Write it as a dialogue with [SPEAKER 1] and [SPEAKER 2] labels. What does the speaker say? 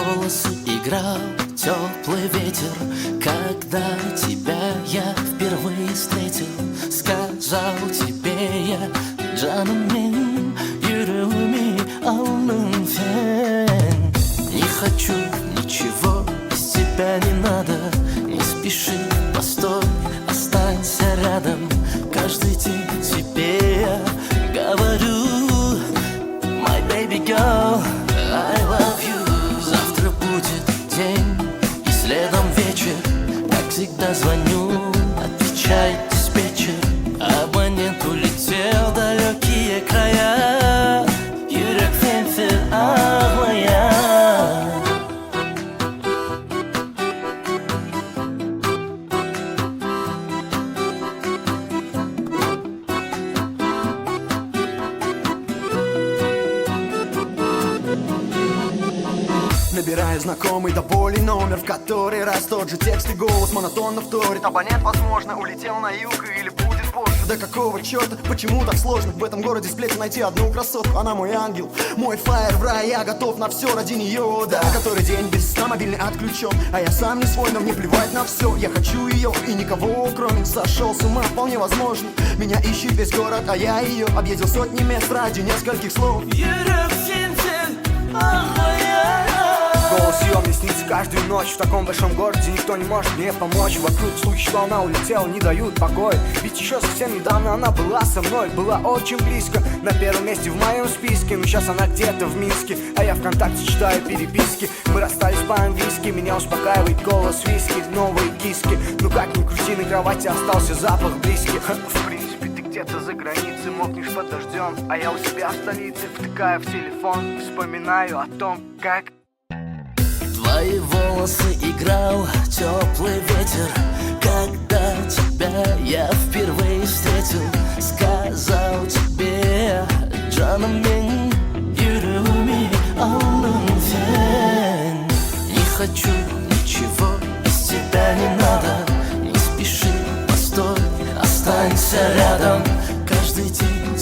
[SPEAKER 1] волосы играл теплый ветер, когда тебя я впервые встретил. Сказал тебе я, canım benim, yüreğimi alın sen. Не хочу ничего, без тебя не надо. Не спеши, постой, останься рядом. Каждый день тебе я говорю, my baby girl, I love you. Завтра будет день и следом вечер. Как всегда звоню, отвечай диспетчер. Абонент улетел в далекие края. Yürek sensiz ağlayan.
[SPEAKER 2] Набираю знакомый до боли номер, в который раз тот же текст и голос монотонно вторит. Абонент, возможно, улетел на юг или будет позже. Да какого черта, почему так сложно в этом городе сплетен найти одну красотку? Она мой ангел, мой фаер в рай, я готов на все ради нее, да. Который день без сна, мобильный отключен, а я сам не свой, но мне плевать на все. Я хочу ее и никого кроме. Сошел с ума, вполне возможно. Меня ищет весь город, а я ее объездил сотни мест ради нескольких слов.
[SPEAKER 1] Yürek sensiz ağlayan.
[SPEAKER 2] Голос ее мне снится каждую ночь. В таком большом городе никто не может мне помочь. Вокруг слухи, что она улетела, не дают покоя. Ведь еще совсем недавно она была со мной, была очень близко, на первом месте в моем списке. Но сейчас она где-то в Минске, а я ВКонтакте читаю переписки. Мы расстались по-английски, меня успокаивает голос виски, новые киски. Ну как ни крути, на кровати остался запах близкий. В принципе, ты где-то за границей, мокнешь под дождем, а я у себя в столице, втыкаю в телефон, вспоминаю о том, как
[SPEAKER 1] Твои волосы играл теплый ветер, когда тебя я впервые встретил. Сказал тебе, canım benim, yüreğimi alın sen. Не хочу ничего, без тебя не надо. Не спеши, постой, останься рядом. Каждый день